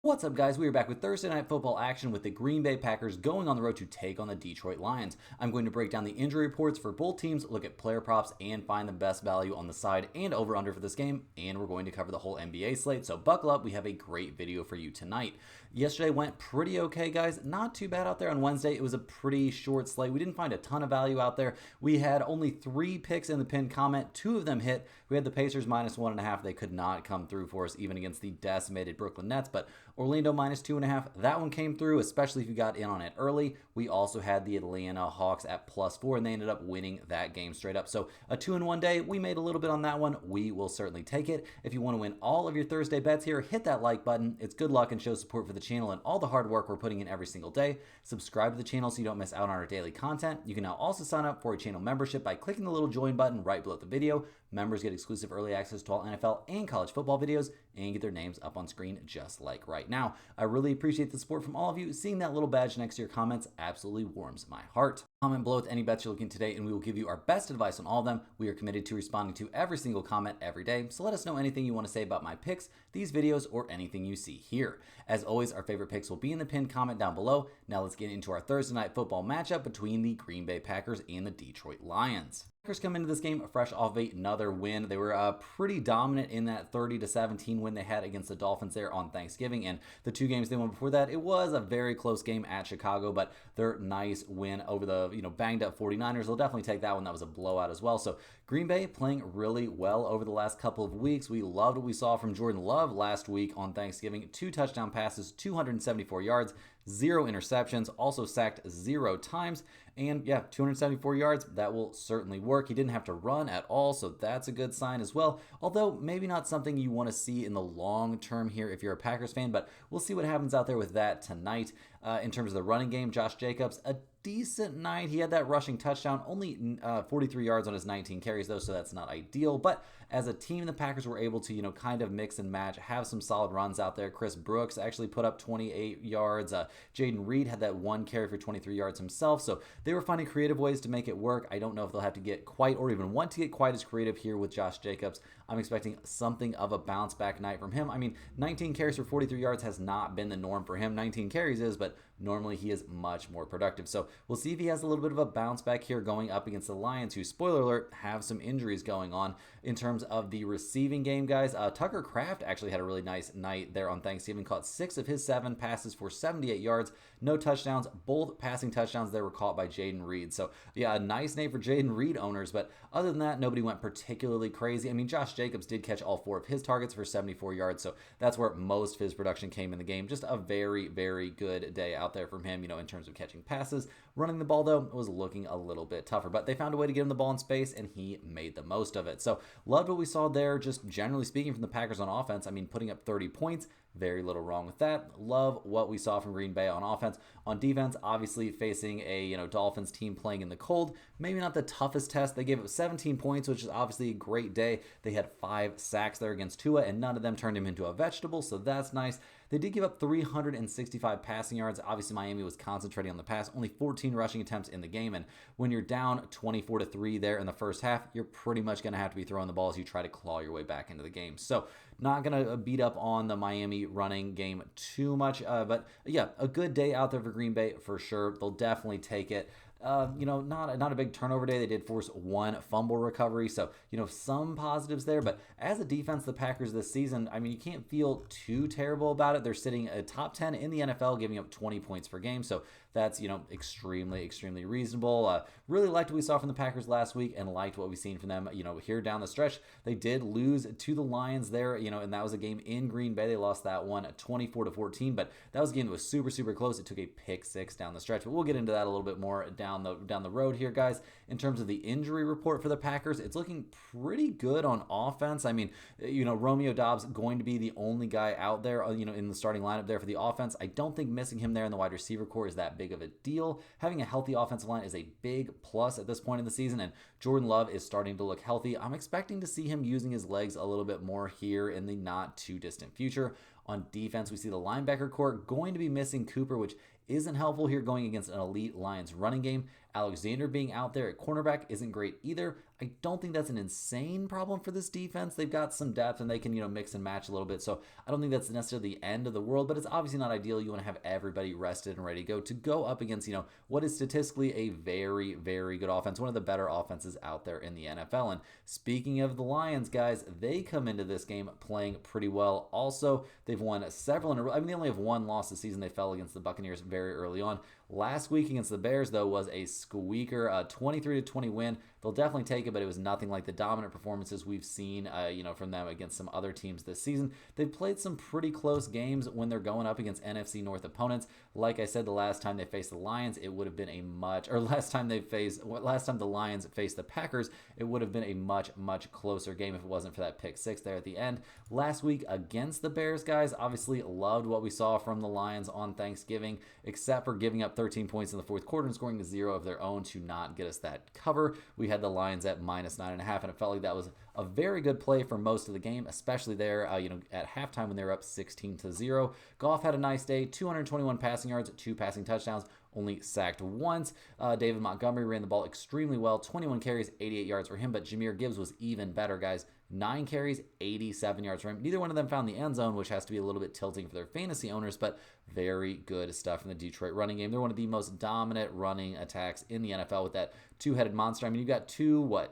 What's up, guys? We are back with Thursday Night Football action with the Green Bay Packers going on the road to take on the Detroit Lions. I'm going to break down the injury reports for both teams, look at player props, and find the best value on the side and over-under for this game, and we're going to cover the whole NBA slate, so buckle up. We have a great video for you tonight. Yesterday went pretty okay, guys. Not too bad out there on Wednesday. It was a pretty short slate. We didn't find a ton of value out there. We had only 3 picks in the pinned comment. 2 of them hit. We had the Pacers minus 1.5. They could not come through for us, even against the decimated Brooklyn Nets, but Orlando minus 2.5. That one came through, especially if you got in on it early. We also had the Atlanta Hawks at +4, and they ended up winning that game straight up. So a 2-in-1 day. We made a little bit on that one. We will certainly take it. If you want to win all of your Thursday bets here, hit that like button. It's good luck and shows support for the channel and all the hard work we're putting in every single day. Subscribe to the channel so you don't miss out on our daily content. You can now also sign up for a channel membership by clicking the little join button right below the video. Members get exclusive early access to all NFL and college football videos and get their names up on screen just like right now. I really appreciate the support from all of you. Seeing that little badge next to your comments absolutely warms my heart. Comment below with any bets you're looking today, and we will give you our best advice on all of them. We are committed to responding to every single comment every day, so let us know anything you want to say about my picks, these videos, or anything you see here. As always, our favorite picks will be in the pinned comment down below. Now let's get into our Thursday night football matchup between the Green Bay Packers and the Detroit Lions. Packers come into this game fresh off another win. They were pretty dominant in that 30-17 win they had against the Dolphins there on Thanksgiving, and the 2 games they won before that, it was a very close game at Chicago, but their nice win over the banged up 49ers. They'll definitely take that one. That was a blowout as well. So Green Bay playing really well over the last couple of weeks. We loved what we saw from Jordan Love last week on Thanksgiving. 2 touchdown passes, 274 yards, 0 interceptions, also sacked 0 times, and yeah, 274 yards, that will certainly work. He didn't have to run at all, so that's a good sign as well, although maybe not something you want to see in the long term here if you're a Packers fan, but we'll see what happens out there with that tonight. In terms of the running game, Josh Jacobs, a decent night. He had that rushing touchdown, only 43 yards on his 19 carries though, so that's not ideal, but as a team, the Packers were able to, kind of mix and match, have some solid runs out there. Chris Brooks actually put up 28 yards. Jaden Reed had that 1 carry for 23 yards himself, so they were finding creative ways to make it work. I don't know if they'll have to get quite or even want to get quite as creative here with Josh Jacobs. I'm expecting something of a bounce back night from him. I mean, 19 carries for 43 yards has not been the norm for him. 19 carries is, but normally he is much more productive. So we'll see if he has a little bit of a bounce back here going up against the Lions, who, spoiler alert, have some injuries going on. In terms of the receiving game, guys, Tucker Kraft actually had a really nice night there on Thanksgiving. Caught 6 of his 7 passes for 78 yards, no touchdowns. Both passing touchdowns there were caught by Jaden Reed. So yeah, a nice name for Jaden Reed owners, but other than that, nobody went particularly crazy. I mean, Josh Jacobs did catch all 4 of his targets for 74 yards, so that's where most of his production came in the game. Just a very, very good day out there from him, in terms of catching passes. Running the ball, though, was looking a little bit tougher, but they found a way to get him the ball in space, and he made the most of it. So loved what we saw there, just generally speaking, from the Packers on offense. I mean, putting up 30 points, very little wrong with that. Love what we saw from Green Bay on offense. On defense, obviously facing a Dolphins team playing in the cold. Maybe not the toughest test. They gave up 17 points, which is obviously a great day. They had 5 sacks there against Tua, and none of them turned him into a vegetable, so that's nice. They did give up 365 passing yards. Obviously, Miami was concentrating on the pass. Only 14 rushing attempts in the game, and when you're down 24-3 there in the first half, you're pretty much going to have to be throwing the ball as you try to claw your way back into the game. So not going to beat up on the Miami running game too much, but yeah, a good day out there for Green Bay for sure. They'll definitely take it. Not a big turnover day. They did force 1 fumble recovery, so some positives there. But as a defense, the Packers this season, I mean, you can't feel too terrible about it. They're sitting at top 10 in the NFL, giving up 20 points per game, so that's extremely reasonable. Really liked what we saw from the Packers last week, and liked what we've seen from them here down the stretch. They did lose to the Lions there, and that was a game in Green Bay. They lost that one 24-14, but that was a game that was super close. It took a pick 6 down the stretch, but we'll get into that a little bit more down the road here, guys. In terms of the injury report for the Packers, it's looking pretty good on offense. I mean, Romeo Doubs going to be the only guy out there, in the starting lineup there for the offense. I don't think missing him there in the wide receiver core is that big of a deal. Having a healthy offensive line is a big plus at this point in the season, and Jordan Love is starting to look healthy. I'm expecting to see him using his legs a little bit more here in the not too distant future. On defense, we see the linebacker core going to be missing Cooper, which isn't helpful here going against an elite Lions running game. Alexander being out there at cornerback isn't great either. I don't think that's an insane problem for this defense. They've got some depth and they can, mix and match a little bit. So I don't think that's necessarily the end of the world, but it's obviously not ideal. You want to have everybody rested and ready to go up against, what is statistically a very, very good offense, one of the better offenses out there in the NFL. And speaking of the Lions, guys, they come into this game playing pretty well. Also, they've won several in a row. I mean, they only have one loss this season. They fell against the Buccaneers very early on. Last week against the Bears, though, was a squeaker, 23-20 win. They'll definitely take it, but it was nothing like the dominant performances we've seen, from them against some other teams this season. They've played some pretty close games when they're going up against NFC North opponents. Like I said, the last time they faced the Lions, it would have been last time the Lions faced the Packers, it would have been a much, much closer game if it wasn't for that pick six there at the end. Last week against the Bears, guys, obviously loved what we saw from the Lions on Thanksgiving, except for giving up 13 points in the fourth quarter and scoring to 0 of their own to not get us that cover. We had the Lions at -9.5, and it felt like that was a very good play for most of the game, especially there, at halftime when they were up 16-0. Goff had a nice day, 221 passing yards, 2 passing touchdowns, only sacked once. David Montgomery ran the ball extremely well, 21 carries, 88 yards for him, but Jahmyr Gibbs was even better, guys. 9 carries, 87 yards for him. Neither one of them found the end zone, which has to be a little bit tilting for their fantasy owners, but very good stuff in the Detroit running game. They're one of the most dominant running attacks in the NFL with that two-headed monster. I mean, you've got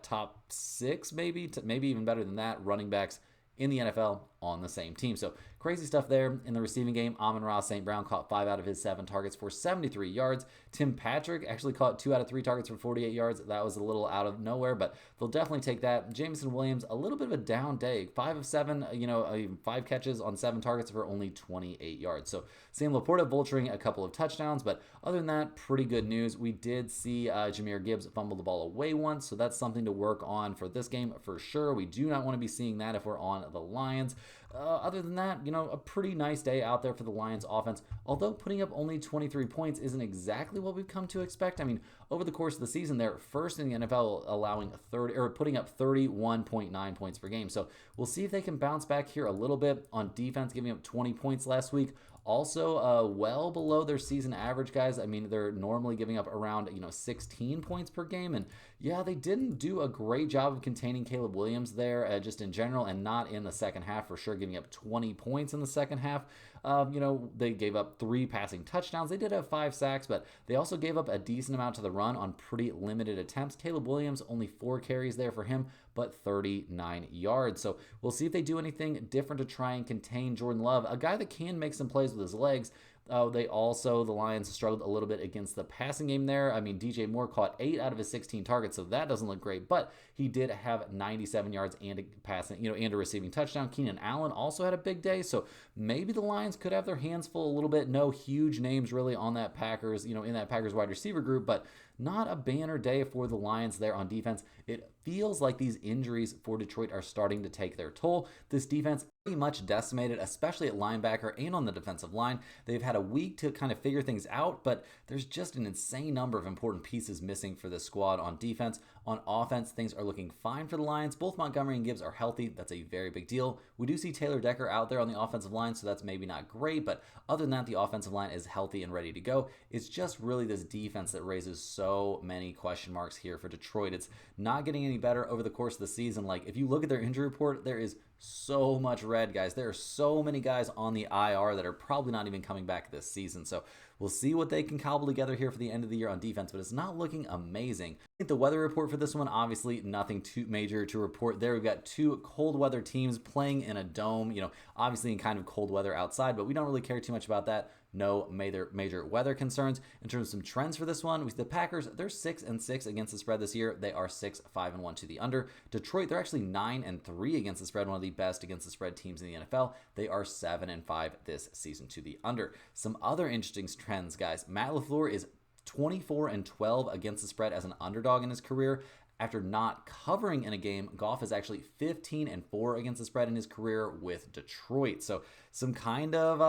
top 6 maybe even better than that, running backs in the NFL on the same team. So crazy stuff there in the receiving game. Amon-Ra St. Brown caught 5 out of his 7 targets for 73 yards. Tim Patrick actually caught 2 out of 3 targets for 48 yards. That was a little out of nowhere, but they'll definitely take that. Jameson Williams, a little bit of a down day. 5 of 7, 5 catches on 7 targets for only 28 yards. So Sam Laporta vulturing a couple of touchdowns, but other than that, pretty good news. We did see Jahmyr Gibbs fumble the ball away once, so that's something to work on for this game for sure. We do not want to be seeing that if we're on the Lions. Other than that, a pretty nice day out there for the Lions offense, although putting up only 23 points isn't exactly what we've come to expect. I mean, over the course of the season, they're first in the NFL allowing putting up 31.9 points per game. So we'll see if they can bounce back here a little bit on defense, giving up 20 points last week. Also, well below their season average, guys. I mean, they're normally giving up around 16 points per game, and yeah, they didn't do a great job of containing Caleb Williams there, just in general, and not in the second half for sure, giving up 20 points in the second half. They gave up 3 passing touchdowns. They did have 5 sacks, but they also gave up a decent amount to the run on pretty limited attempts. Caleb Williams, only 4 carries there for him, but 39 yards. So we'll see if they do anything different to try and contain Jordan Love, a guy that can make some plays with his legs. The Lions struggled a little bit against the passing game there. I mean, DJ Moore caught 8 out of his 16 targets, so that doesn't look great, but he did have 97 yards and a passing, and a receiving touchdown. Keenan Allen also had a big day, so maybe the Lions could have their hands full a little bit. No huge names really on that Packers, in that Packers wide receiver group, but not a banner day for the Lions there on defense. It feels like these injuries for Detroit are starting to take their toll. This defense pretty much decimated, especially at linebacker and on the defensive line. They've had a week to kind of figure things out, but there's just an insane number of important pieces missing for this squad on defense. On offense, things are looking fine for the Lions. Both Montgomery and Gibbs are healthy. That's a very big deal. We do see Taylor Decker out there on the offensive line, so that's maybe not great, but other than that, the offensive line is healthy and ready to go. It's just really this defense that raises so many question marks here for Detroit. It's not getting any better over the course of the season. Like, if you look at their injury report, there is so much red, guys. There are so many guys on the IR that are probably not even coming back this season. So we'll see what they can cobble together here for the end of the year on defense, but it's not looking amazing. I think the weather report for this one, obviously nothing too major to report there. We've got 2 cold weather teams playing in a dome, obviously in kind of cold weather outside, but we don't really care too much about that. No major weather concerns. In terms of some trends for this one, we see the Packers, they're 6-6 against the spread this year. They are 6-5-1 to the under. Detroit, they're actually 9-3 against the spread, one of the best against the spread teams in the NFL. They are 7-5 this season to the under. Some other interesting trends, guys. Matt LaFleur is 24-12 against the spread as an underdog in his career. After not covering in a game, Goff is actually 15-4 against the spread in his career with Detroit. So some kind of,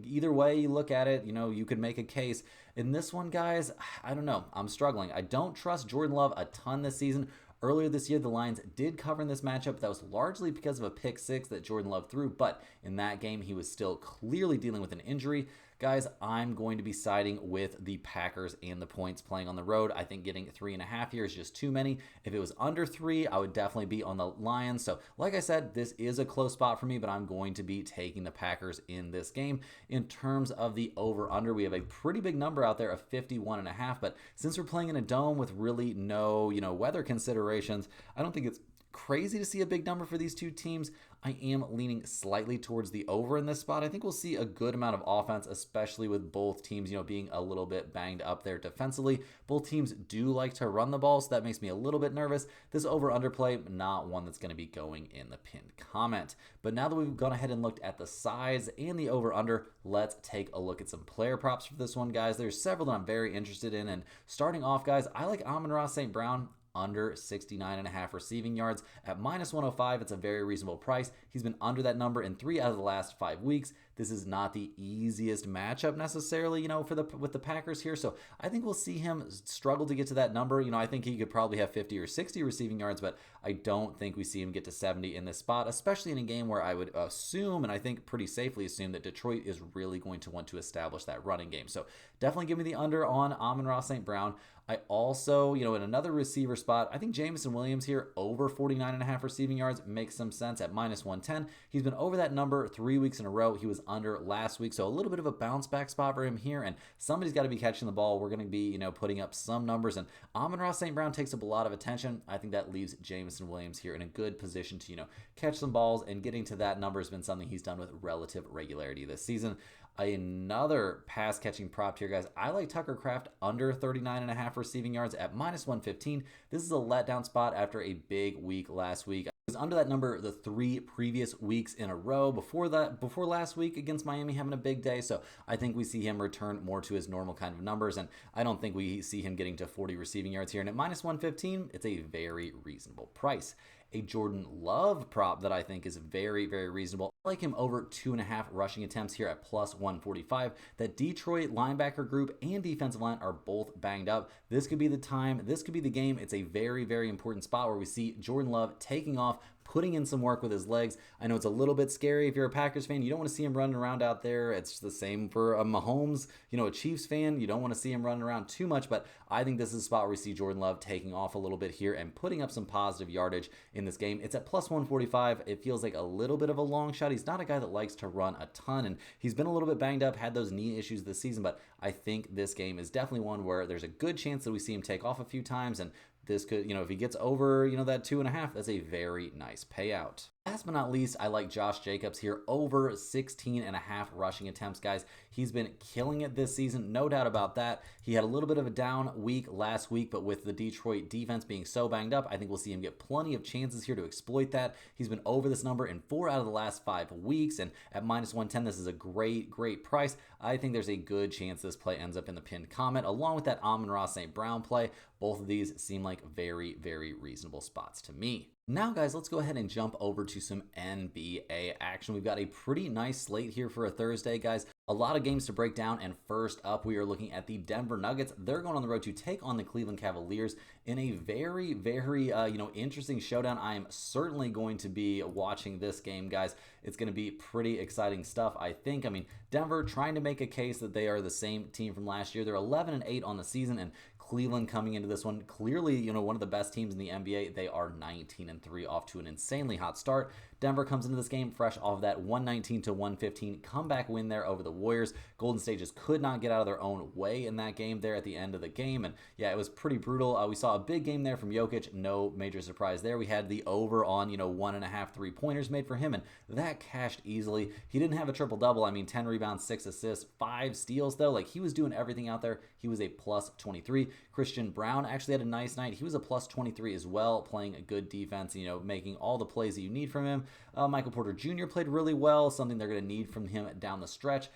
either way you look at it, you could make a case. In this one, guys, I don't know. I'm struggling. I don't trust Jordan Love a ton this season. Earlier this year, the Lions did cover in this matchup. That was largely because of a pick six that Jordan Love threw, but in that game, he was still clearly dealing with an injury. Guys, I'm going to be siding with the Packers and the points playing on the road. I think getting 3.5 here is just too many. If it was under 3, I would definitely be on the Lions. So, like I said, this is a close spot for me, but I'm going to be taking the Packers in this game. In terms of the over-under, we have a pretty big number out there of 51.5, but since we're playing in a dome with really no, weather considerations, I don't think it's crazy to see a big number for these two teams. I am leaning slightly towards the over in this spot. I think we'll see a good amount of offense, especially with both teams, being a little bit banged up there defensively. Both teams do like to run the ball, so that makes me a little bit nervous. This over-under play, not one that's going to be going in the pinned comment. But now that we've gone ahead and looked at the size and the over-under, let's take a look at some player props for this one, guys. There's several that I'm very interested in, and starting off, guys, I like Amon-Ra St. Brown under 69.5 receiving yards. At minus 105, it's a very reasonable price. He's been under that number in 3 out of the last 5 weeks. This is not the easiest matchup necessarily, with the Packers here. So I think we'll see him struggle to get to that number. I think he could probably have 50 or 60 receiving yards, but I don't think we see him get to 70 in this spot, especially in a game where I would assume, and I think pretty safely assume, that Detroit is really going to want to establish that running game. So definitely give me the under on Amon-Ra St. Brown. I also, in another receiver spot, I think Jameson Williams here over 49.5 receiving yards makes some sense at minus 110. He's been over that number 3 weeks in a row. He was under last week, so a little bit of a bounce back spot for him here, and somebody's got to be catching the ball. We're going to be, putting up some numbers, and Amon-Ra St. Brown takes up a lot of attention. I think that leaves Jameson Williams here in a good position to, catch some balls, and getting to that number has been something he's done with relative regularity this season. Another pass catching prop here, guys. I like Tucker Kraft under 39.5 receiving yards at minus 115. This is a letdown spot after a big week last week. He was under that number the 3 previous weeks in a row before last week against Miami having a big day. So I think we see him return more to his normal kind of numbers, and I don't think we see him getting to 40 receiving yards here. And at minus 115, it's a very reasonable price. A Jordan Love prop that I think is very, very reasonable. I like him over 2.5 rushing attempts here at plus 145. That Detroit linebacker group and defensive line are both banged up. This could be the time. This could be the game. It's a very, very important spot where we see Jordan Love taking off, putting in some work with his legs. I know it's a little bit scary if you're a Packers fan. You don't want to see him running around out there. It's the same for a Mahomes, a Chiefs fan. You don't want to see him running around too much, but I think this is a spot where we see Jordan Love taking off a little bit here and putting up some positive yardage in this game. It's at plus 145. It feels like a little bit of a long shot. He's not a guy that likes to run a ton, and he's been a little bit banged up, had those knee issues this season, but I think this game is definitely one where there's a good chance that we see him take off a few times, and this could, if he gets over, that 2.5, that's a very nice payout. Last but not least, I like Josh Jacobs here over 16.5 rushing attempts, guys. He's been killing it this season, no doubt about that. He had a little bit of a down week last week, but with the Detroit defense being so banged up, I think we'll see him get plenty of chances here to exploit that. He's been over this number in 4 out of the last 5 weeks, and at minus 110, this is a great, great price. I think there's a good chance this play ends up in the pinned comment, along with that Amon-Ra St. Brown play. Both of these seem like very, very reasonable spots to me. Now, guys, let's go ahead and jump over to some NBA action. We've got a pretty nice slate here for a Thursday, guys. A lot of games to break down, and first up, we are looking at the Denver Nuggets. They're going on the road to take on the Cleveland Cavaliers in a very, very, interesting showdown. I am certainly going to be watching this game, guys. It's going to be pretty exciting stuff, I think. Denver trying to make a case that they are the same team from last year. They're 11-8 on the season, and Cleveland coming into this one, clearly, one of the best teams in the NBA. They are 19-3 off to an insanely hot start. Denver comes into this game fresh off that 119-115 comeback win there over the Warriors. Golden State just could not get out of their own way in that game there at the end of the game. And yeah, it was pretty brutal. We saw a big game there from Jokic. No major surprise there. We had the over on, 1.5 3-pointers made for him, and that cashed easily. He didn't have a triple-double. 10 rebounds, 6 assists, 5 steals, though. He was doing everything out there. He was a plus 23. Christian Brown actually had a nice night. He was a plus 23 as well, playing a good defense, making all the plays that you need from him. Michael Porter Jr. played really well, something they're going to need from him down the stretch.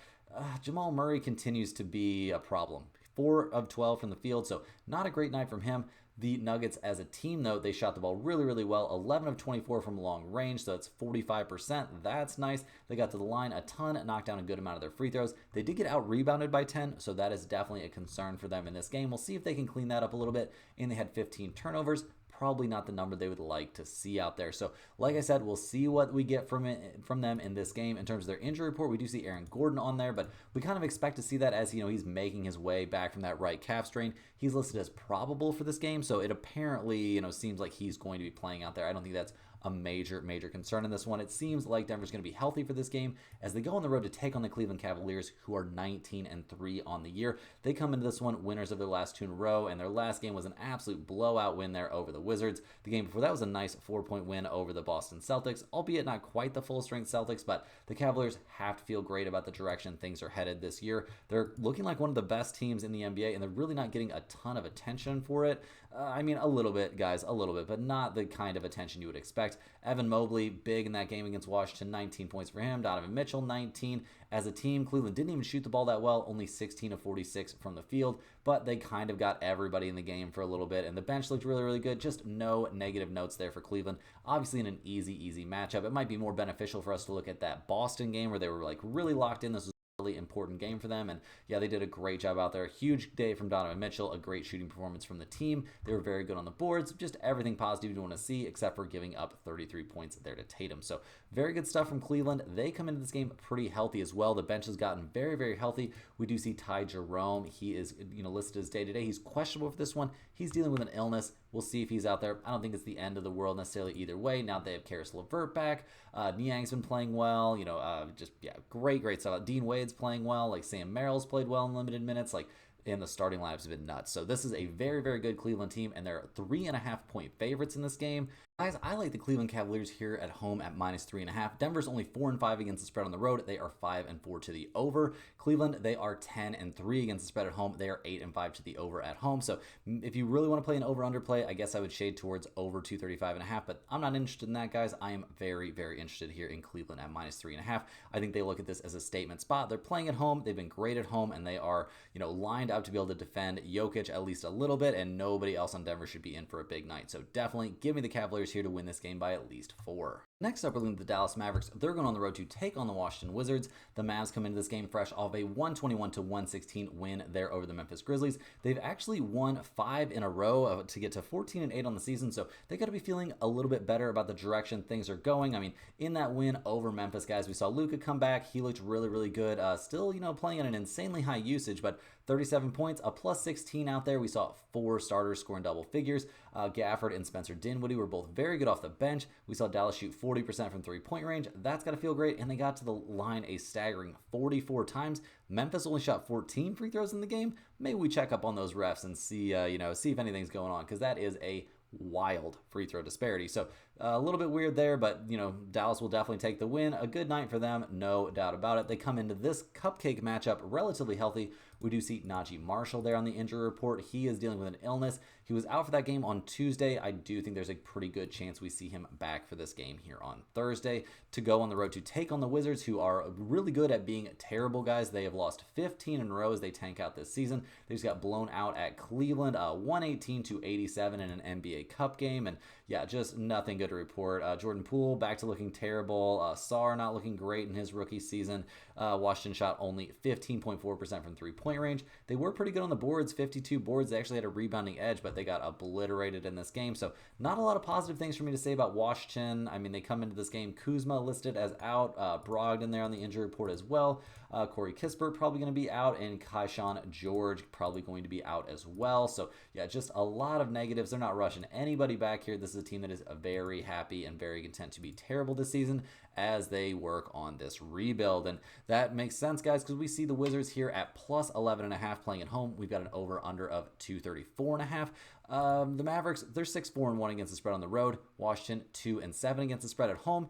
Jamal Murray continues to be a problem. 4 of 12 from the field, so not a great night from him. The Nuggets as a team, though, they shot the ball really, really well. 11 of 24 from long range, so that's 45%. That's nice. They got to the line a ton, knocked down a good amount of their free throws. They did get out-rebounded by 10, so that is definitely a concern for them in this game. We'll see if they can clean that up a little bit. And they had 15 turnovers. probably not the number they would like to see out there. So, like I said, we'll see what we get from them in this game. In terms of their injury report, we do see Aaron Gordon on there, but we kind of expect to see that as he's making his way back from that right calf strain. He's listed as probable for this game, so it apparently seems like he's going to be playing out there. I don't think that's a major concern in this one. It seems like Denver's going to be healthy for this game as they go on the road to take on the Cleveland Cavaliers, who are 19-3 on the year. They come into this one winners of their last 2 in a row, and their last game was an absolute blowout win there over the Wizards. The game before that was a nice 4-point win over the Boston Celtics, albeit not quite the full-strength Celtics, but the Cavaliers have to feel great about the direction things are headed this year. They're looking like one of the best teams in the NBA, and they're really not getting a ton of attention for it. I mean, a little bit, guys, a little bit, but not the kind of attention you would expect. Evan Mobley, big in that game against Washington, 19 points for him. Donovan Mitchell, 19. As a team, Cleveland didn't even shoot the ball that well, only 16 of 46 from the field, but they kind of got everybody in the game for a little bit, and the bench looked really good. Just no negative notes there for Cleveland. Obviously, in an easy matchup. It might be more beneficial for us to look at that Boston game where they were really locked in. This was really important game for them, and yeah, they did a great job out there. Huge day from Donovan Mitchell, a great shooting performance from the team. They were very good on the boards, just everything positive you want to see, except for giving up 33 points there to Tatum. So very good stuff from Cleveland. They come into this game pretty healthy as well. The bench has gotten very healthy. We do see Ty Jerome. He is listed as day-to-day. He's questionable for this one. He's dealing with an illness. We'll see if he's out there. I don't think it's the end of the world necessarily either way. Now they have Karis LeVert back. Niang's been playing well. Great stuff. Dean Wade's playing well. Sam Merrill's played well in limited minutes. And the starting lineups have been nuts. So this is a very good Cleveland team, and they're 3.5-point favorites in this game. Guys, I like the Cleveland Cavaliers here at home at -3.5. Denver's only 4-5 against the spread on the road. They are 5-4 to the over. Cleveland, they are 10-3 against the spread at home. They are 8-5 to the over at home. So if you really want to play an over-under play, I guess I would shade towards over 235.5. But I'm not interested in that, guys. I am very interested here in Cleveland at -3.5. I think they look at this as a statement spot. They're playing at home. They've been great at home, and they are lined up to be able to defend Jokic at least a little bit, and nobody else on Denver should be in for a big night. So definitely give me the Cavaliers here to win this game by at least 4. Next up, we're looking at the Dallas Mavericks. They're going on the road to take on the Washington Wizards. The Mavs come into this game fresh off a 121-116 win there over the Memphis Grizzlies. They've actually won 5 in a row to get to 14-8 on the season, so they got to be feeling a little bit better about the direction things are going. I mean, in that win over Memphis, guys, we saw Luka come back. He looked really good. Still, playing at an insanely high usage, but 37 points, a +16 out there. We saw 4 starters scoring double figures. Gafford and Spencer Dinwiddie were both very good off the bench. We saw Dallas shoot 40% from three-point range. That's got to feel great, and they got to the line a staggering 44 times. Memphis only shot 14 free throws in the game. Maybe we check up on those refs and see if anything's going on, because that is a wild free throw disparity. So a little bit weird there, but Dallas will definitely take the win. A good night for them, no doubt about it. They come into this cupcake matchup relatively healthy. We do see Najee Marshall there on the injury report. He is dealing with an illness. He was out for that game on Tuesday. I do think there's a pretty good chance we see him back for this game here on Thursday to go on the road to take on the Wizards, who are really good at being terrible, guys. They have lost 15 in a row as they tank out this season. They just got blown out at Cleveland, 118-87 in an NBA Cup game, and yeah, just nothing good to report. Jordan Poole back to looking terrible. Sarr not looking great in his rookie season. Washington shot only 15.4% from three-point range. They were pretty good on the boards, 52 boards. They actually had a rebounding edge, but they got obliterated in this game. So not a lot of positive things for me to say about Washington. I mean, they come into this game, Kuzma listed as out, Brogdon there on the injury report as well. Corey Kispert probably going to be out, and Kaishan George probably going to be out as well. So yeah, just a lot of negatives. They're not rushing anybody back here. This is a team that is very happy and very content to be terrible this season as they work on this rebuild. And that makes sense, guys, because we see the Wizards here at +11.5 playing at home. We've got an over-under of 234.5. The Mavericks, they're 6-4-1 against the spread on the road. Washington 2-7 against the spread at home.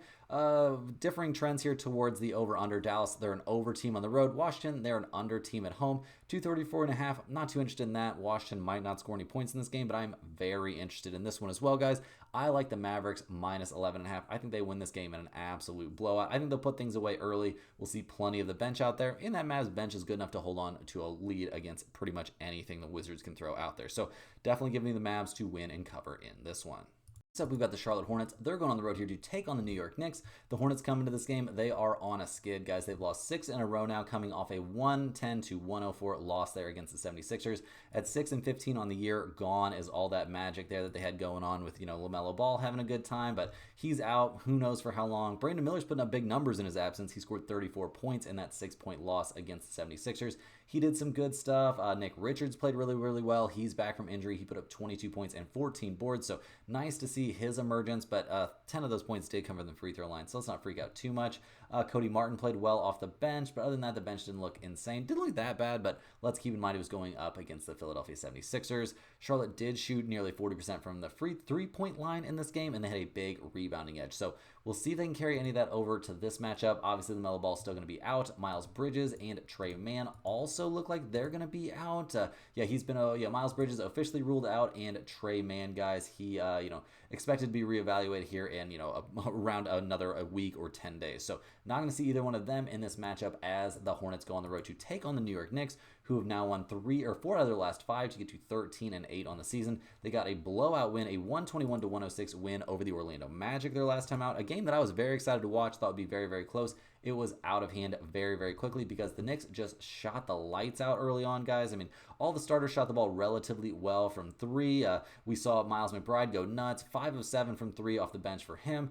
Differing trends here towards the over-under. Dallas, they're an over team on the road. Washington, they're an under team at home. 234.5. Not too interested in that. Washington might not score any points in this game, but I'm very interested in this one as well, guys. I like the Mavericks -11.5. I think they win this game in an absolute blowout. I think they'll put things away early. We'll see plenty of the bench out there, and that Mavs bench is good enough to hold on to a lead against pretty much anything the Wizards can throw out there. So definitely give me the Mavs to win and cover in this one. Next up, we've got the Charlotte Hornets. They're going on the road here to take on the New York Knicks. The Hornets come into this game. They are on a skid, guys. They've lost 6 in a row now, coming off a 110 to 104 loss there against the 76ers. At 6-15 on the year, gone is all that magic there that they had going on with, LaMelo Ball having a good time, but he's out. Who knows for how long? Brandon Miller's putting up big numbers in his absence. He scored 34 points in that 6-point loss against the 76ers. He did some good stuff. Nick Richards played really, really well. He's back from injury. He put up 22 points and 14 boards, so nice to see his emergence, but 10 of those points did come from the free throw line, so let's not freak out too much. Cody Martin played well off the bench, but other than that, the bench didn't look insane. Didn't look that bad, but let's keep in mind he was going up against the Philadelphia 76ers. Charlotte did shoot nearly 40% from the free three-point line in this game, and they had a big rebounding edge. So we'll see if they can carry any of that over to this matchup. Obviously, the LaMelo Ball is still going to be out. Miles Bridges and Trey Mann also look like they're going to be out. Miles Bridges officially ruled out, and Trey Mann, guys, he expected to be reevaluated here in around a week or 10 days. So not going to see either one of them in this matchup as the Hornets go on the road to take on the New York Knicks, who have now won 3 or 4 out of their last 5 to get to 13-8 on the season. They got a blowout win, a 121 to 106 win over the Orlando Magic their last time out. A game that I was very excited to watch, thought would be very, very close. It was out of hand very, very quickly because the Knicks just shot the lights out early on, guys. I mean, all the starters shot the ball relatively well from 3. We saw Miles McBride go nuts, 5 of 7 from 3 off the bench for him.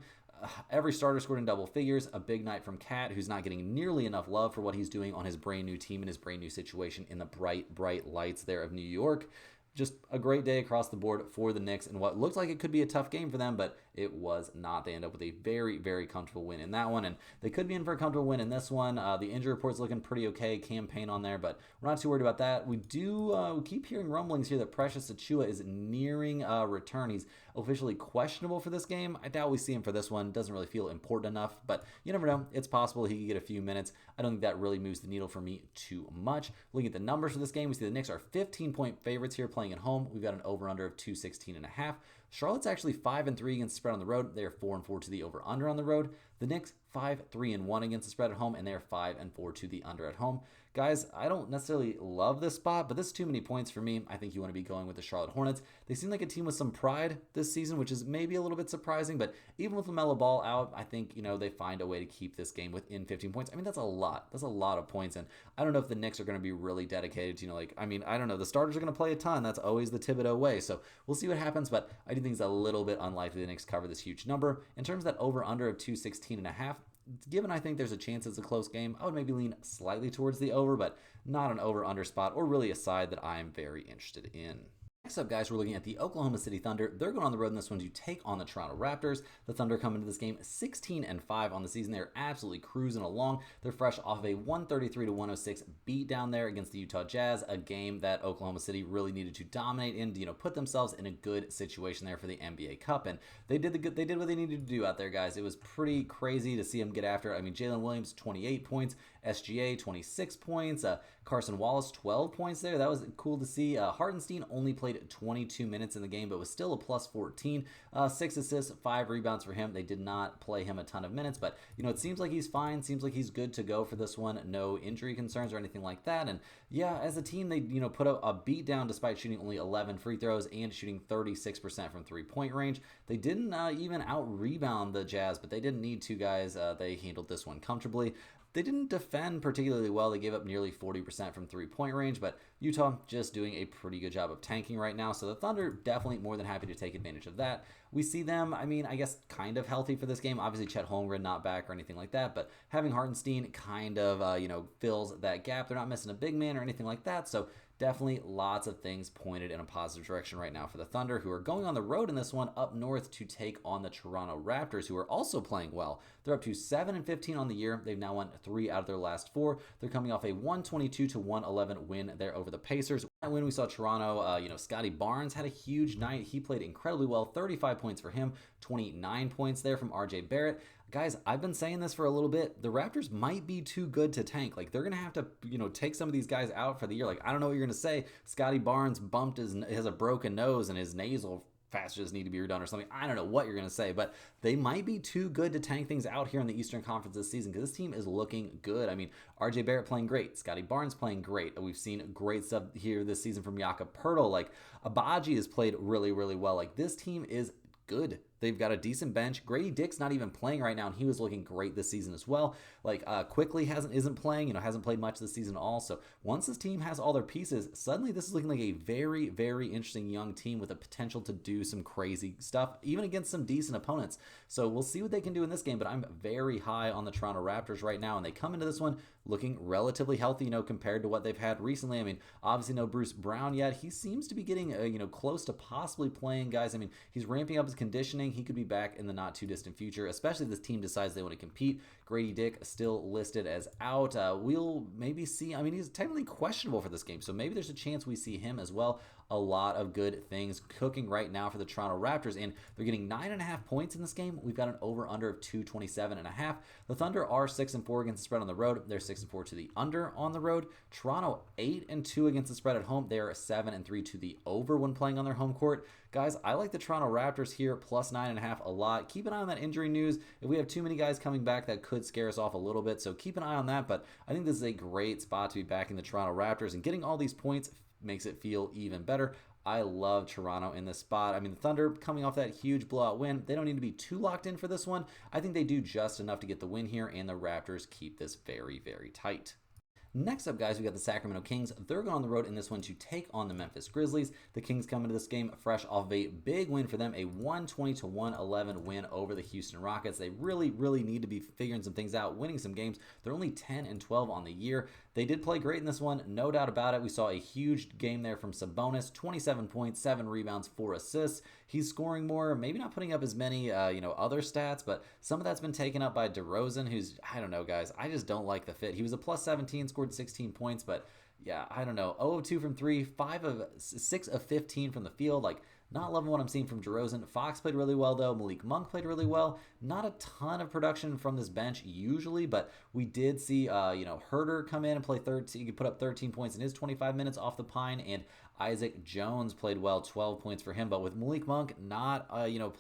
Every starter scored in double figures. A big night from Cat, who's not getting nearly enough love for what he's doing on his brand new team and his brand new situation in the bright, bright lights there of New York. Just a great day across the board for the Knicks and what looked like it could be a tough game for them, but it was not. They end up with a very, very comfortable win in that one, and they could be in for a comfortable win in this one. The injury report's looking pretty okay. Campaign on there, but we're not too worried about that. We keep hearing rumblings here that Precious Achiuwa is nearing return. He's officially questionable for this game. I doubt we see him for this one. Doesn't really feel important enough, but you never know. It's possible he could get a few minutes. I don't think that really moves the needle for me too much. Looking at the numbers for this game, we see the Knicks are 15-point favorites here playing at home. We've got an over-under of 216.5. Charlotte's actually 5-3 against the spread on the road. They are 4-4 to the over/under on the road. The Knicks 5-3-1 against the spread at home, and they are 5-4 to the under at home. Guys, I don't necessarily love this spot, but this is too many points for me. I think you want to be going with the Charlotte Hornets. They seem like a team with some pride this season, which is maybe a little bit surprising, but even with LaMelo Ball out, I think, they find a way to keep this game within 15 points. I mean, that's a lot. That's a lot of points, and I don't know if the Knicks are going to be really dedicated to, I don't know. The starters are going to play a ton. That's always the Thibodeau way, so we'll see what happens, but I do think it's a little bit unlikely the Knicks cover this huge number. In terms of that over-under of 216.5, given I think there's a chance it's a close game, I would maybe lean slightly towards the over, but not an over-under spot or really a side that I am very interested in. Next up, guys, we're looking at the Oklahoma City Thunder. They're going on the road in this one to take on the Toronto Raptors. The Thunder come into this game 16-5 on the season. They're absolutely cruising along. They're fresh off of a 133 to 106 beat down there against the Utah Jazz, a game that Oklahoma City really needed to dominate and put themselves in a good situation there for the NBA Cup. And they did what they needed to do out there, guys. It was pretty crazy to see them get after it. I mean, Jalen Williams 28 points, SGA 26 points, Carson Wallace 12 points there. That was cool to see. Hartenstein only played 22 minutes in the game, but was still a plus 14. 6 assists, 5 rebounds for him. They did not play him a ton of minutes, but it seems like he's fine. Seems like he's good to go for this one. No injury concerns or anything like that. And yeah, as a team, they put a beat down despite shooting only 11 free throws and shooting 36% from 3-point range. They didn't even out rebound the Jazz, but they didn't need to, guys. They handled this one comfortably. They didn't defend particularly well. They gave up nearly 40% from 3-point range, but Utah just doing a pretty good job of tanking right now. So the Thunder definitely more than happy to take advantage of that. We see them, I guess, kind of healthy for this game. Obviously, Chet Holmgren not back or anything like that, but having Hartenstein kind of, fills that gap. They're not missing a big man or anything like that. So definitely lots of things pointed in a positive direction right now for the Thunder, who are going on the road in this one up north to take on the Toronto Raptors, who are also playing well. They're up to 7-15 on the year. They've now won 3 out of their last 4. They're coming off a 122 to 111 win there over the Pacers. When we saw Toronto, Scotty Barnes had a huge night. He played incredibly well. 35 points for him, 29 points there from RJ Barrett. Guys, I've been saying this for a little bit. The Raptors might be too good to tank. They're going to have to, take some of these guys out for the year. I don't know what you're going to say. Scotty Barnes has a broken nose and his nasal passages need to be redone or something. I don't know what you're going to say, but they might be too good to tank things out here in the Eastern Conference this season because this team is looking good. RJ Barrett playing great. Scotty Barnes playing great. We've seen great stuff here this season from Jakob Poeltl. Abaji has played really, really well. This team is good. They've got a decent bench. Grady Dick's not even playing right now, and he was looking great this season as well. Like Quickly isn't playing, hasn't played much this season at all. So once this team has all their pieces, suddenly this is looking like a very, very interesting young team with the potential to do some crazy stuff, even against some decent opponents. So we'll see what they can do in this game, but I'm very high on the Toronto Raptors right now, and they come into this one looking relatively healthy, compared to what they've had recently. I mean, obviously no Bruce Brown yet. He seems to be getting, close to possibly playing, guys. I mean, he's ramping up his conditioning. He could be back in the not too distant future, especially if this team decides they want to compete. Grady Dick still listed as out. We'll maybe see. I mean, he's technically questionable for this game, so maybe there's a chance we see him as well. A lot of good things cooking right now for the Toronto Raptors, and they're getting 9.5 points in this game. We've got an over-under of 227.5. The Thunder are 6-4 against the spread on the road. They're 6-4 to the under on the road. Toronto 8-2 against the spread at home. They are 7-3 to the over when playing on their home court. Guys, I like the Toronto Raptors here, plus 9.5 a lot. Keep an eye on that injury news. If we have too many guys coming back, that could scare us off a little bit, so keep an eye on that. But I think this is a great spot to be backing the Toronto Raptors, and getting all these points makes it feel even better. I love Toronto in this spot. I mean, the Thunder coming off that huge blowout win, they don't need to be too locked in for this one. I think they do just enough to get the win here, and the Raptors keep this very, very tight. Next up, guys, we got the Sacramento Kings. They're going on the road in this one to take on the Memphis Grizzlies. The Kings come into this game fresh off of a big win for them, a 120-111 win over the Houston Rockets. They really, really need to be figuring some things out, winning some games. They're only 10-12 on the year. They did play great in this one, no doubt about it. We saw a huge game there from Sabonis, 27 points, 7 rebounds, 4 assists. He's scoring more, maybe not putting up as many, other stats, but some of that's been taken up by DeRozan, who's, I don't know, guys. I just don't like the fit. He was a plus 17, scored 16 points, but yeah, I don't know. 0 of 2 from 3, 6 of 15 from the field. Like, not loving what I'm seeing from DeRozan. Fox played really well, though. Malik Monk played really well. Not a ton of production from this bench usually, but we did see, Herter come in and play 13. He could put up 13 points in his 25 minutes off the pine, and Isaac Jones played well, 12 points for him. But with Malik Monk not,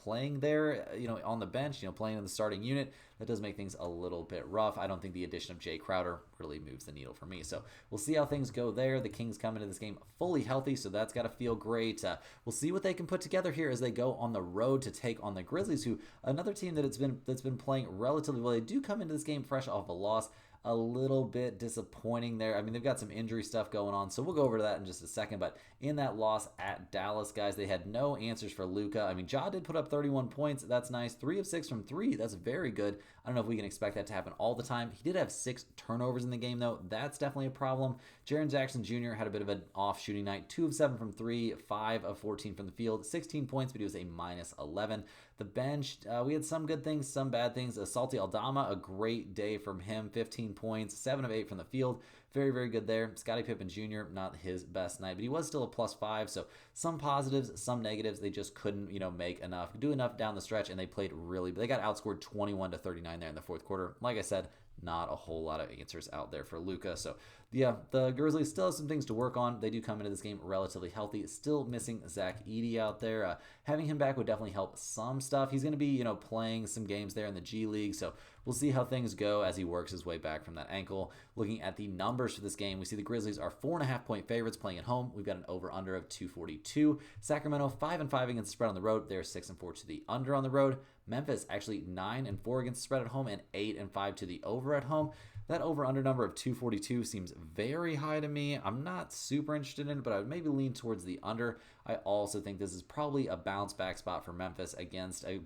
playing there, on the bench, playing in the starting unit, that does make things a little bit rough. I don't think the addition of Jay Crowder really moves the needle for me. So we'll see how things go there. The Kings come into this game fully healthy, so that's got to feel great. We'll see what they can put together here as they go on the road to take on the Grizzlies, who another team that's been playing relatively well. They do come into this game fresh off a loss. A little bit disappointing there. I mean, they've got some injury stuff going on, so we'll go over to that in just a second. But in that loss at Dallas, guys, they had no answers for Luka. I mean, Ja did put up 31 points. That's nice. 3 of 6 from 3. That's very good. I don't know if we can expect that to happen all the time. He did have 6 turnovers in the game, though. That's definitely a problem. Jaren Jackson Jr. had a bit of an off shooting night. 2 of 7 from 3, 5 of 14 from the field, 16 points, but he was a minus 11. The bench, we had some good things, some bad things. Salty Aldama, a great day from him. 15 points, 7 of 8 from the field. Very, very good there. Scottie Pippen Jr., not his best night, but he was still a plus 5. So some positives, some negatives. They just couldn't, make enough, do enough down the stretch, and they played really. They got outscored 21-39 there in the fourth quarter. Like I said, not a whole lot of answers out there for Luka. So yeah, the Grizzlies still have some things to work on. They do come into this game relatively healthy. Still missing Zach Edey out there. Having him back would definitely help some stuff. He's going to be, playing some games there in the G League. So we'll see how things go as he works his way back from that ankle. Looking at the numbers for this game, we see the Grizzlies are 4.5-point favorites playing at home. We've got an over-under of 242. Sacramento 5-5 against the spread on the road. They're 6-4 to the under on the road. Memphis actually 9-4 against the spread at home and 8-5 to the over at home. That over-under number of 242 seems very high to me. I'm not super interested in it, but I would maybe lean towards the under. I also think this is probably a bounce-back spot for Memphis against a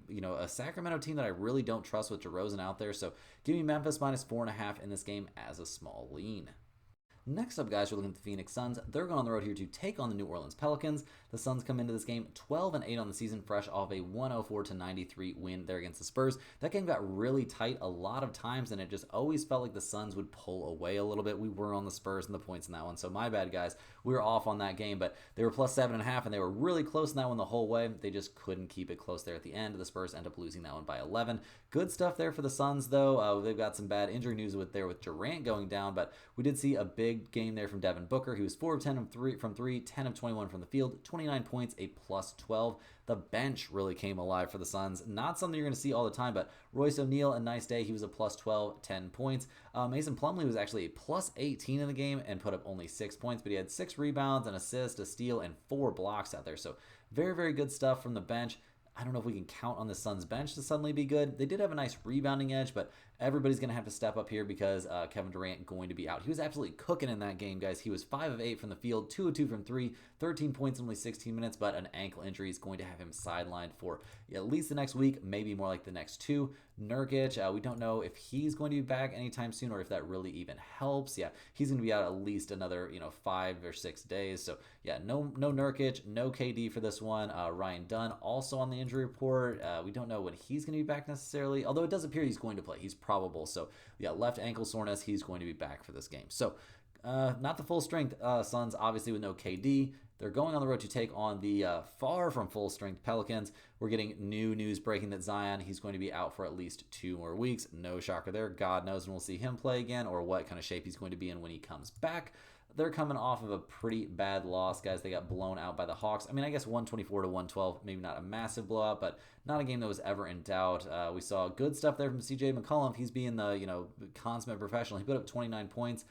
Sacramento team that I really don't trust with DeRozan out there. So give me Memphis minus 4.5 in this game as a small lean. Next up, guys, we're looking at the Phoenix Suns. They're going on the road here to take on the New Orleans Pelicans. The Suns come into this game 12-8 on the season, fresh off a 104-93 win there against the Spurs. That game got really tight a lot of times, and it just always felt like the Suns would pull away a little bit. We were on the Spurs and the points in that one, so my bad, guys. We were off on that game, but they were plus 7.5, and they were really close in that one the whole way. They just couldn't keep it close there at the end. The Spurs end up losing that one by 11. Good stuff there for the Suns, though. They've got some bad injury news with Durant going down, but we did see a big game there from Devin Booker. He was 4 of 10 from 3, 10 of 21 from the field, 29 points, a plus 12. The bench really came alive for the Suns. Not something you're going to see all the time, but Royce O'Neal, a nice day. He was a plus 12, 10 points. Mason Plumlee was actually a plus 18 in the game and put up only 6 points, but he had 6 rebounds, an assist, a steal, and 4 blocks out there. So very, very good stuff from the bench. I don't know if we can count on the Suns bench to suddenly be good. They did have a nice rebounding edge, but everybody's going to have to step up here because Kevin Durant going to be out. He was absolutely cooking in that game, guys. He was 5 of 8 from the field, 2 of 2 from 3, 13 points in only 16 minutes, but an ankle injury is going to have him sidelined for at least the next week, maybe more like the next 2. Nurkic, we don't know if he's going to be back anytime soon or if that really even helps. Yeah, he's going to be out at least another 5 or 6 days. So yeah, no Nurkic, no KD for this one. Ryan Dunn also on the injury report. We don't know when he's going to be back necessarily, although it does appear he's going to play. He's probable. So yeah, left ankle soreness. He's going to be back for this game. So not the full strength Suns, obviously with no KD. They're going on the road to take on the far from full strength Pelicans. We're getting new news breaking that Zion, he's going to be out for at least 2 more weeks. No shocker there. God knows when we'll see him play again or what kind of shape he's going to be in when he comes back. They're coming off of a pretty bad loss, guys. They got blown out by the Hawks. I mean, I guess 124 to 112, maybe not a massive blowout, but not a game that was ever in doubt. We saw good stuff there from CJ McCollum. He's being the consummate professional. He put up 29 points.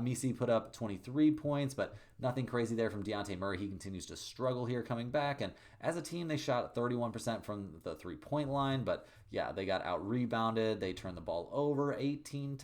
Misi put up 23 points, but nothing crazy there from Dejounte Murray. He continues to struggle here coming back. And as a team, they shot 31% from the three-point line, but yeah, they got out-rebounded. They turned the ball over 16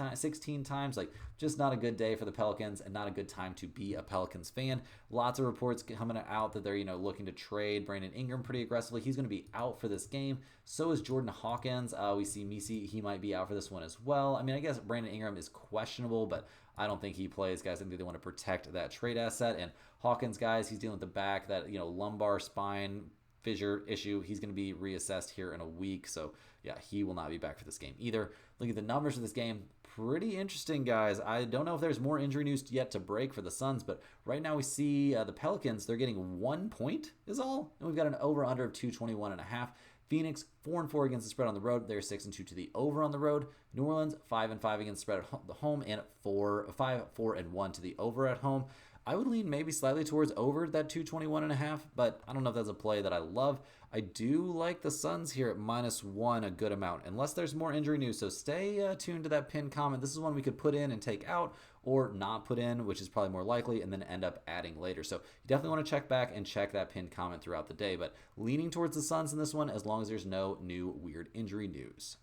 times. Like, just not a good day for the Pelicans and not a good time to be a Pelicans fan. Lots of reports coming out that they're, looking to trade Brandon Ingram pretty aggressively. He's going to be out for this game. So is Jordan Hawkins. We see Misi. He might be out for this one as well. I mean, I guess Brandon Ingram is questionable, but I don't think he plays, guys. I think they want to protect that trade asset. And Hawkins, guys, he's dealing with the back, that, lumbar spine fissure issue. He's going to be reassessed here in a week. So, yeah, he will not be back for this game either. Look at the numbers of this game. Pretty interesting, guys. I don't know if there's more injury news yet to break for the Suns, but right now we see the Pelicans, they're getting 1 point is all. And we've got an over-under of 221.5. Phoenix, 4-4 against the spread on the road. They're 6-2 to the over on the road. New Orleans, 5-5 against the spread at the home, and 5-4-1 to the over at home. I would lean maybe slightly towards over that 221.5, but I don't know if that's a play that I love. I do like the Suns here at -1 a good amount, unless there's more injury news. So stay tuned to that pinned comment. This is one we could put in and take out or not put in, which is probably more likely, and then end up adding later. So you definitely want to check back and check that pinned comment throughout the day, but leaning towards the Suns in this one as long as there's no new weird injury news.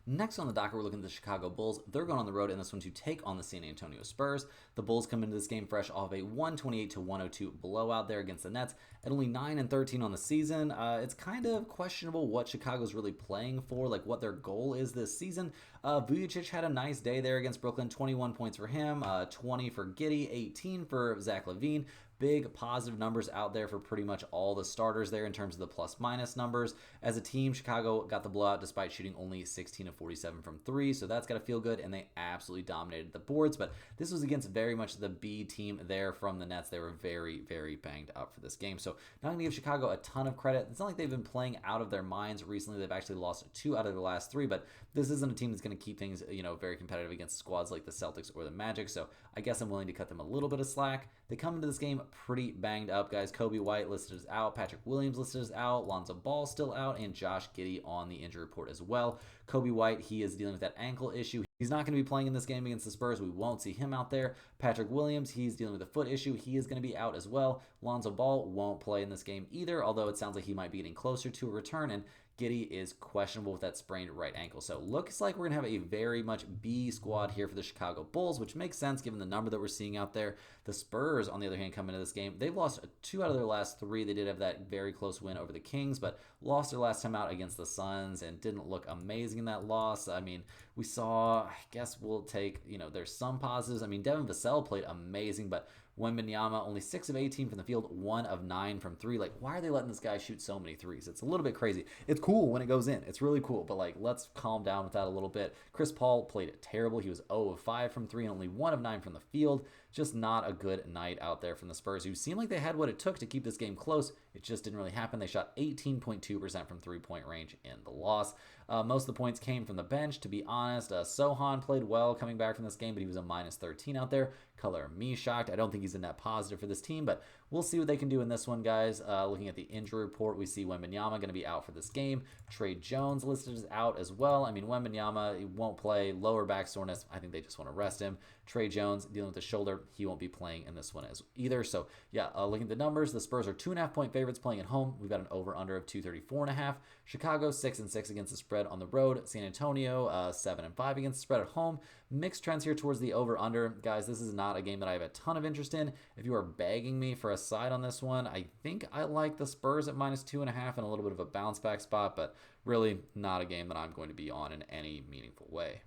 Next on the docket, we're looking at the Chicago Bulls. They're going on the road in this one to take on the San Antonio Spurs. The Bulls come into this game fresh off a 128 to 102 blowout there against the Nets at only 9-13 on the season. It's kind of questionable what Chicago's really playing for, like what their goal is this season. Vujacic had a nice day there against Brooklyn, 21 points for him, 20 for Giddey, 18 for Zach LaVine. Big positive numbers out there for pretty much all the starters there in terms of the plus-minus numbers. As a team, Chicago got the blowout despite shooting only 16 of 47 from 3, so that's got to feel good, and they absolutely dominated the boards. But this was against very much the B team there from the Nets. They were very, very banged up for this game. So not going to give Chicago a ton of credit. It's not like they've been playing out of their minds recently. They've actually lost 2 out of their last 3, but this isn't a team that's going to keep things, very competitive against squads like the Celtics or the Magic. So I guess I'm willing to cut them a little bit of slack. They come into this game pretty banged up, guys. Kobe White listed as out, Patrick Williams listed as out, Lonzo Ball still out, and Josh Giddey on the injury report as well. Kobe White, he is dealing with that ankle issue. He's not going to be playing in this game against the Spurs. We won't see him out there. Patrick Williams, he's dealing with a foot issue. He is going to be out as well. Lonzo Ball won't play in this game either, although it sounds like he might be getting closer to a return, and Giddey is questionable with that sprained right ankle. So looks like we're going to have a very much B squad here for the Chicago Bulls, which makes sense given the number that we're seeing out there. The Spurs, on the other hand, come into this game. They've lost 2 out of their last 3. They did have that very close win over the Kings, but lost their last time out against the Suns and didn't look amazing in that loss. I mean, we saw, I guess we'll take, there's some positives. I mean, Devin Vassell played amazing, but Wembanyama, only 6 of 18 from the field, 1 of 9 from 3. Like, why are they letting this guy shoot so many threes? It's a little bit crazy. It's cool when it goes in. It's really cool, but, let's calm down with that a little bit. Chris Paul played terrible. He was 0 of 5 from 3 and only 1 of 9 from the field. Just not a good night out there from the Spurs, who seemed like they had what it took to keep this game close. It just didn't really happen. They shot 18.2% from three-point range in the loss. Most of the points came from the bench, to be honest. Sohan played well coming back from this game, but he was a -13 out there. Color me shocked. I don't think he's a net positive for this team, but we'll see what they can do in this one, guys. Looking at the injury report, we see Wembanyama going to be out for this game. Trey Jones listed as out as well. I mean, Wembanyama, he won't play. Lower back soreness. I think they just want to rest him. Trey Jones dealing with the shoulder. he won't be playing in this one as either. So yeah, looking at the numbers, the Spurs are 2.5-point favorites playing at home. We've got an over-under of 234.5. Chicago 6-6 against the spread on the road. San Antonio 7-5 against the spread at home. Mixed trends here towards the over-under. Guys, this is not a game that I have a ton of interest in. If you are begging me for a side on this one, I think I like the Spurs at -2.5 and a little bit of a bounce back spot, but really not a game that I'm going to be on in any meaningful way.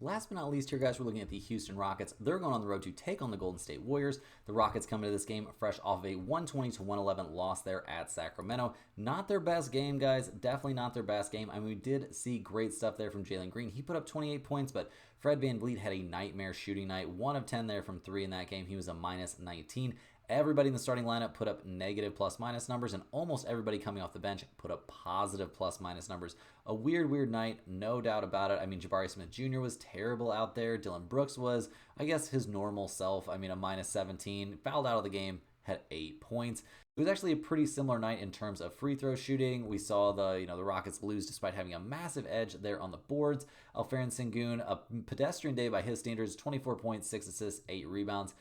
Last but not least here, guys, we're looking at the Houston Rockets. They're going on the road to take on the Golden State Warriors. The Rockets come into this game fresh off of a 120-111 loss there at Sacramento. Not their best game, guys. Definitely not their best game. I mean, we did see great stuff there from Jalen Green. He put up 28 points, but Fred VanVleet had a nightmare shooting night. 1 of 10 there from 3 in that game. He was a -19. Everybody in the starting lineup put up negative plus-minus numbers, and almost everybody coming off the bench put up positive plus-minus numbers. A weird night, no doubt about it. I mean, Jabari Smith Jr. was terrible out there. Dylan Brooks was, I guess, his normal self. I mean, a -17. Fouled out of the game, had 8 points. It was actually a pretty similar night in terms of free throw shooting. We saw the Rockets lose despite having a massive edge there on the boards. Alperen Sengun, a pedestrian day by his standards, 24 points, 6 assists, 8 rebounds.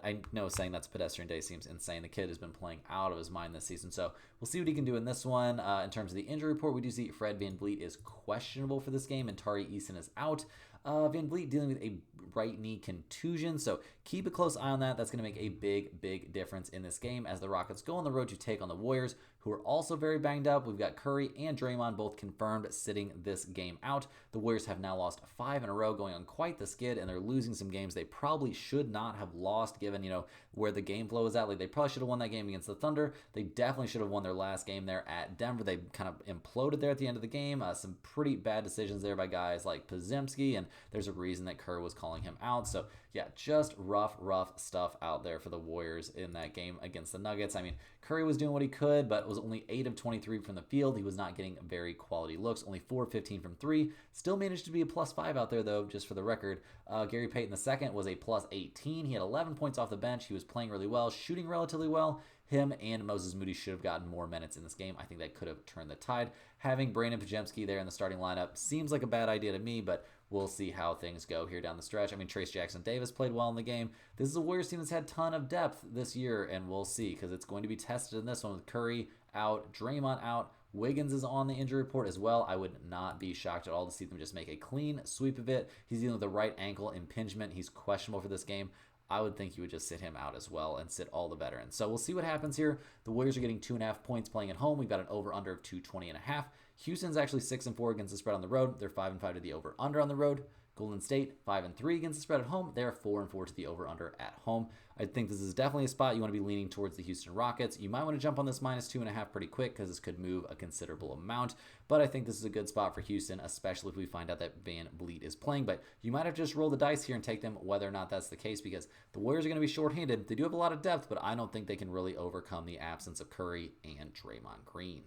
I know saying that's pedestrian day seems insane. The kid has been playing out of his mind this season, so we'll see what he can do in this one. In terms of the injury report, we do see Fred VanVleet is questionable for this game, and Tari Eason is out. VanVleet dealing with a right knee contusion, so keep a close eye on that. That's going to make a big difference in this game as the Rockets go on the road to take on the Warriors, who are also very banged up. We've got Curry and Draymond both confirmed sitting this game out. The Warriors have now lost 5 in a row, going on quite the skid, and they're losing some games they probably should not have lost given, where the game flow is at. Like, they probably should have won that game against the Thunder. They definitely should have won their last game there at Denver. They kind of imploded there at the end of the game. Some pretty bad decisions there by guys like Podziemski, and there's a reason that Kerr was calling him out. So yeah, just rough stuff out there for the Warriors in that game against the Nuggets. I mean, Curry was doing what he could, but was only 8 of 23 from the field. He was not getting very quality looks, only 4 of 15 from 3. Still managed to be a +5 out there, though, just for the record. Gary Payton II was a +18. He had 11 points off the bench. He was playing really well, shooting relatively well. Him and Moses Moody should have gotten more minutes in this game. I think that could have turned the tide. Having Brandon Podziemski there in the starting lineup seems like a bad idea to me, but we'll see how things go here down the stretch. I mean, Trace Jackson-Davis played well in the game. This is a Warriors team that's had a ton of depth this year, and we'll see, because it's going to be tested in this one with Curry out, Draymond out. Wiggins is on the injury report as well. I would not be shocked at all to see them just make a clean sweep of it. He's dealing with the right ankle impingement. He's questionable for this game. I would think you would just sit him out as well and sit all the veterans. So we'll see what happens here. The Warriors are getting 2.5 points playing at home. We've got an over-under of 220.5. Houston's actually 6-4 against the spread on the road. They're 5-5 to the over-under on the road. Golden State 5-3 against the spread at home. They're 4-4 to the over/under at home. I think this is definitely a spot you want to be leaning towards the Houston Rockets. You might want to jump on this -2.5 pretty quick because this could move a considerable amount. But I think this is a good spot for Houston, especially if we find out that VanVleet is playing. But you might have to just roll the dice here and take them whether or not that's the case, because the Warriors are going to be shorthanded. They do have a lot of depth, but I don't think they can really overcome the absence of Curry and Draymond Green.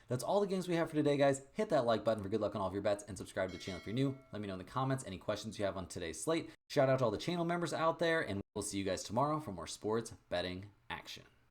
That's all the games we have for today, guys. Hit that like button for good luck on all of your bets, and subscribe to the channel if you're new. Let me know in the comments any questions you have on today's slate. Shout out to all the channel members out there, and we'll see you guys tomorrow for more sports betting action.